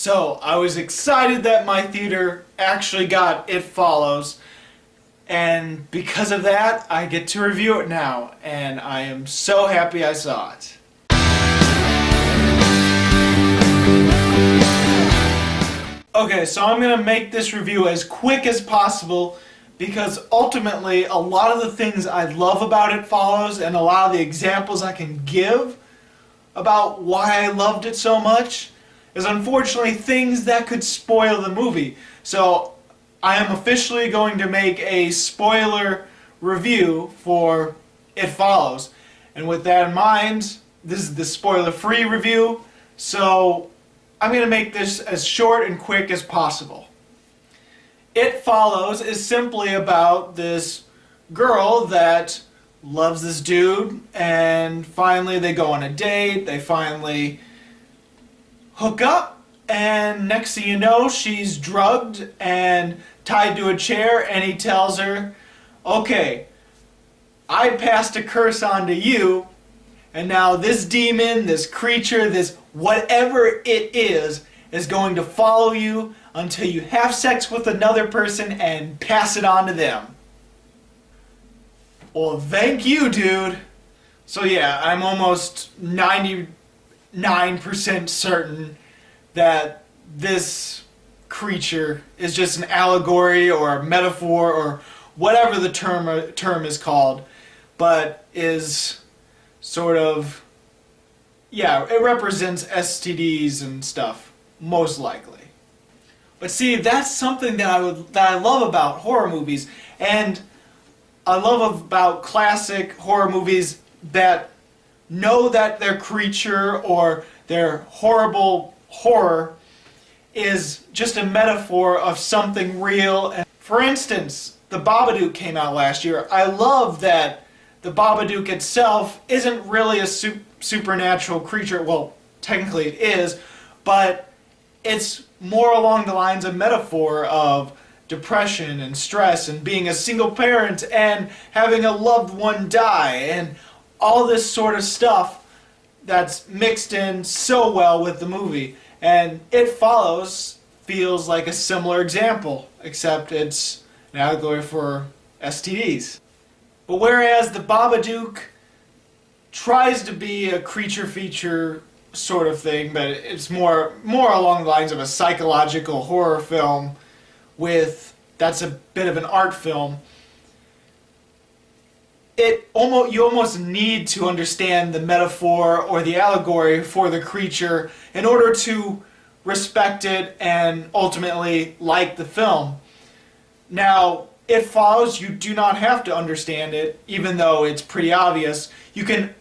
So, I was excited that my theater actually got It Follows, and because of that, I get to review it now, and I am so happy I saw it. Okay, so I'm going to make this review as quick as possible because ultimately a lot of the things I love about It Follows and a lot of the examples I can give about why I loved it so much is unfortunately things that could spoil the movie. So I am officially going to make a spoiler review for It Follows. And with that in mind, this is the spoiler-free review, so I'm going to make this as short and quick as possible. It Follows is simply about this girl that loves this dude, and finally they go on a date, they finally hook up, and next thing you know, she's drugged and tied to a chair, and he tells her, okay, I passed a curse on to you, and now this demon, this creature, this whatever it is going to follow you until you have sex with another person and pass it on to them. Well, thank you, dude. So yeah, I'm almost 99% certain that this creature is just an allegory or a metaphor or whatever the term is called, but is sort of, yeah, it represents STDs and stuff, most likely. But see, that's something that I love about horror movies, and I love about classic horror movies that know that their creature or their horrible horror is just a metaphor of something real. And for instance, The Babadook came out last year. I love that The Babadook itself isn't really a supernatural creature. Well, technically it is, but it's more along the lines of metaphor of depression and stress and being a single parent and having a loved one die and all this sort of stuff that's mixed in so well with the movie. And It Follows feels like a similar example, except it's an allegory for STDs. But whereas The Babadook tries to be a creature feature sort of thing, but it's more along the lines of a psychological horror film that's a bit of an art film. You almost need to understand the metaphor or the allegory for the creature in order to respect it and ultimately like the film. Now, It Follows, you do not have to understand it, even though it's pretty obvious. You can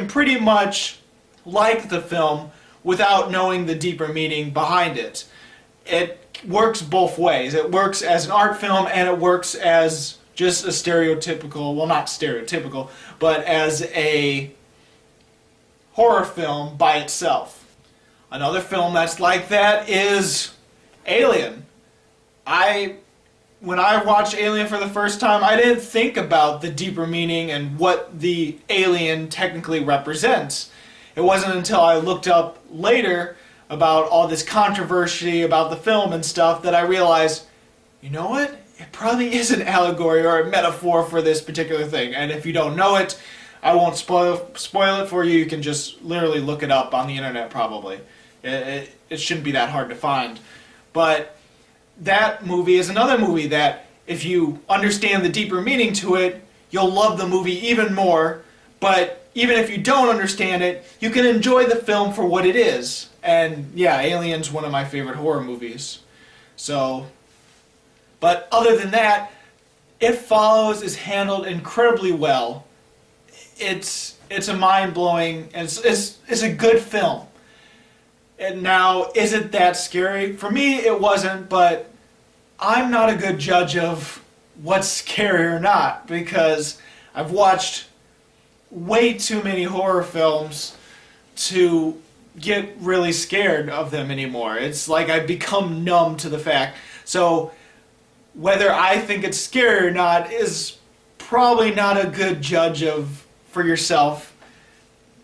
pretty much like the film without knowing the deeper meaning behind it. It works both ways. It works as an art film and it works as just a stereotypical, well, not stereotypical, but as a horror film by itself. Another film that's like that is Alien. When I watched Alien for the first time, I didn't think about the deeper meaning and what the alien technically represents. It wasn't until I looked up later about all this controversy about the film and stuff that I realized, you know what? It probably is an allegory or a metaphor for this particular thing. And if you don't know it, I won't spoil it for you. You can just literally look it up on the internet probably. It shouldn't be that hard to find. But that movie is another movie that if you understand the deeper meaning to it, you'll love the movie even more. But even if you don't understand it, you can enjoy the film for what it is. And yeah, Alien's one of my favorite horror movies. So, but other than that, It Follows is handled incredibly well. It's a mind-blowing, it's a good film. And now, is it that scary? For me, it wasn't, but I'm not a good judge of what's scary or not, because I've watched way too many horror films to get really scared of them anymore. It's like I've become numb to the fact. So whether I think it's scary or not is probably not a good judge for yourself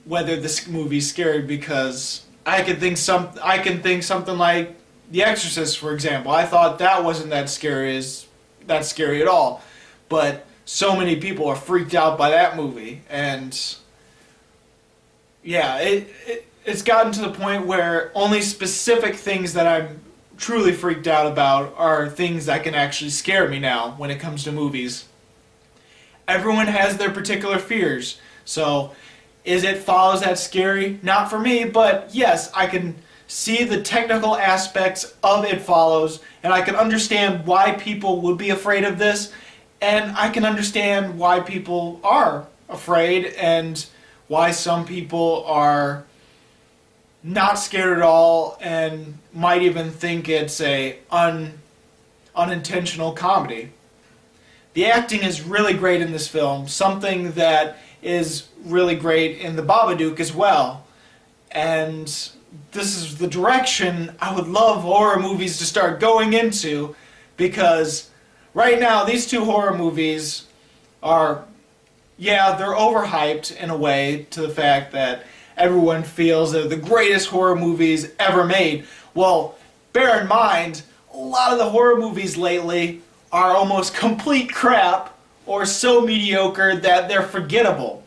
whether this movie's scary, because I can think something like The Exorcist, for example. I thought that wasn't that scary at all, but so many people are freaked out by that movie, and yeah, it's gotten to the point where only specific things that I'm truly freaked out about are things that can actually scare me now when it comes to movies. Everyone has their particular fears, so is It Follows that scary? Not for me, but yes, I can see the technical aspects of It Follows, and I can understand why people would be afraid of this, and I can understand why people are afraid, and why some people are not scared at all and might even think it's a unintentional comedy. The acting is really great in this film, something that is really great in The Babadook as well. And this is the direction I would love horror movies to start going into, because right now these two horror movies are, yeah, they're overhyped in a way to the fact that everyone feels they're the greatest horror movies ever made. Well, bear in mind, a lot of the horror movies lately are almost complete crap or so mediocre that they're forgettable.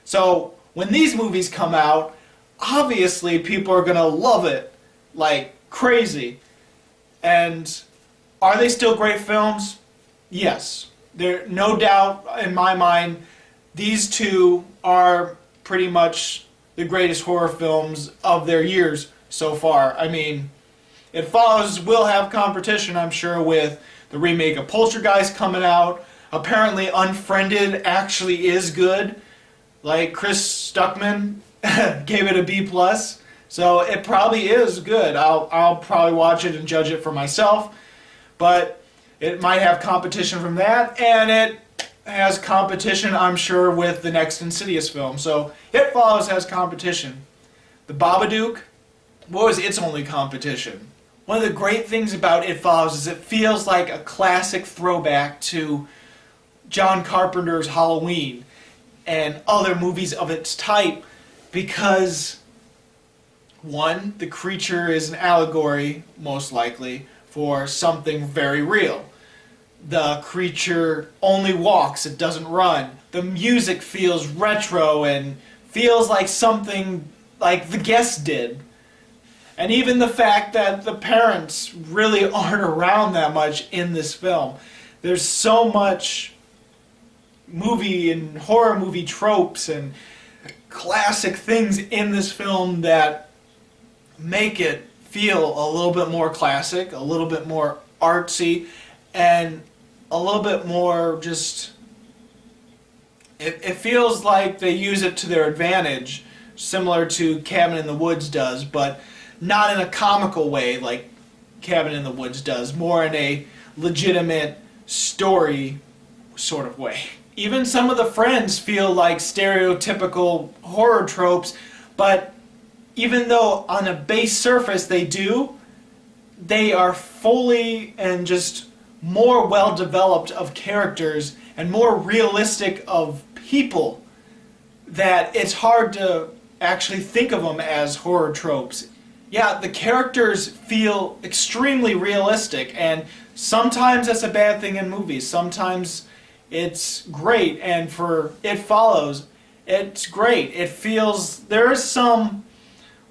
So when these movies come out, obviously people are going to love it like crazy. And are they still great films? Yes. There, no doubt in my mind, these two are pretty much the greatest horror films of their years so far. I mean, It Follows will have competition, I'm sure, with the remake of Poltergeist coming out. Apparently Unfriended actually is good. Like Chris Stuckman gave it a B+. So it probably is good. I'll probably watch it and judge it for myself. But it might have competition from that, and it has competition, I'm sure, with the next Insidious film. So It Follows has competition. The Babadook, what was its only competition? One of the great things about It Follows is it feels like a classic throwback to John Carpenter's Halloween and other movies of its type, because one, the creature is an allegory, most likely, for something very real. The creature only walks, it doesn't run. The music feels retro and feels like something like The Guest did. And even the fact that the parents really aren't around that much in this film. There's so much movie and horror movie tropes and classic things in this film that make it feel a little bit more classic, a little bit more artsy, and a little bit more just... It feels like they use it to their advantage, similar to Cabin in the Woods does, but not in a comical way like Cabin in the Woods does, more in a legitimate story sort of way. Even some of the friends feel like stereotypical horror tropes, but even though on a base surface they do, they are fully and just more well developed of characters and more realistic of people that it's hard to actually think of them as horror tropes. Yeah, the characters feel extremely realistic, and sometimes that's a bad thing in movies. Sometimes it's great, and for It Follows, it's great. It feels... There are some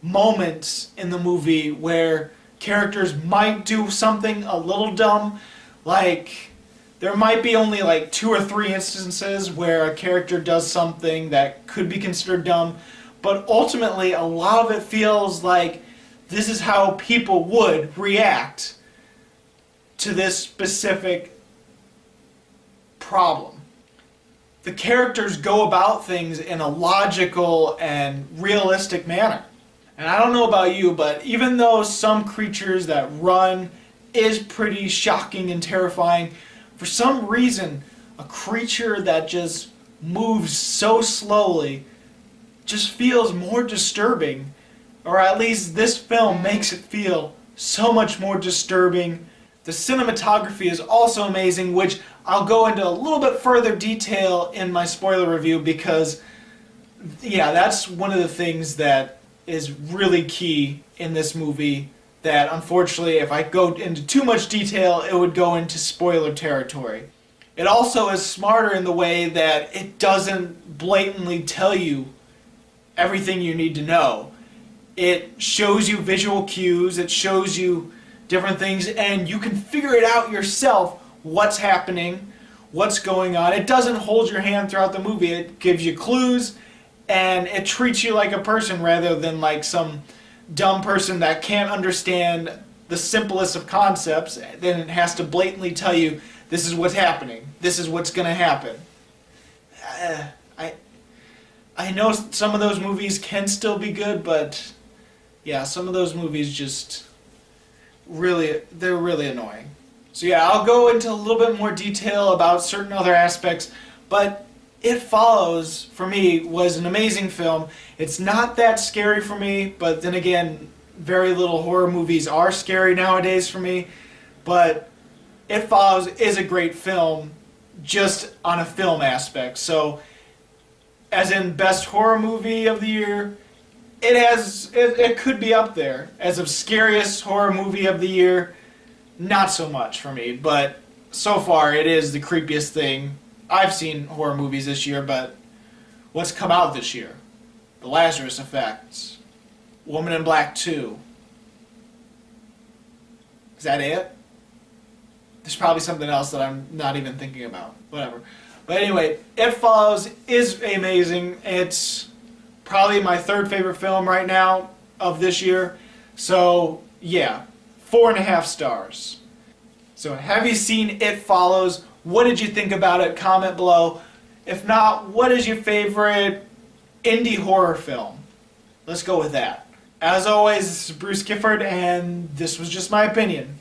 moments in the movie where characters might do something a little dumb, like there might be only like 2 or 3 instances where a character does something that could be considered dumb, but ultimately a lot of it feels like this is how people would react to this specific problem. The characters go about things in a logical and realistic manner. And I don't know about you, but even though some creatures that run is pretty shocking and terrifying, for some reason, a creature that just moves so slowly just feels more disturbing. Or at least this film makes it feel so much more disturbing. The cinematography is also amazing, which I'll go into a little bit further detail in my spoiler review, because yeah, that's one of the things that is really key in this movie that, unfortunately, if I go into too much detail, it would go into spoiler territory. It also is smarter in the way that it doesn't blatantly tell you everything you need to know. It shows you visual cues, it shows you different things, and you can figure it out yourself what's happening, what's going on. It doesn't hold your hand throughout the movie. It gives you clues, and it treats you like a person rather than like some dumb person that can't understand the simplest of concepts. Then it has to blatantly tell you, this is what's happening. This is what's going to happen. I know some of those movies can still be good, but yeah, some of those movies just they're really annoying. So yeah, I'll go into a little bit more detail about certain other aspects, but It Follows, for me, was an amazing film. It's not that scary for me, but then again, very little horror movies are scary nowadays for me. But It Follows is a great film, just on a film aspect. So, as in best horror movie of the year, it could be up there. As of scariest horror movie of the year, not so much for me. But so far, it is the creepiest thing. I've seen horror movies this year, but what's come out this year? The Lazarus Effect, Woman in Black 2. Is that it? There's probably something else that I'm not even thinking about. Whatever. But anyway, It Follows is amazing. It's probably my third favorite film right now of this year. So, yeah, 4.5 stars. So, have you seen It Follows? What did you think about it? Comment below. If not, what is your favorite indie horror film? Let's go with that. As always, this is Bruce Gifford, and this was just my opinion.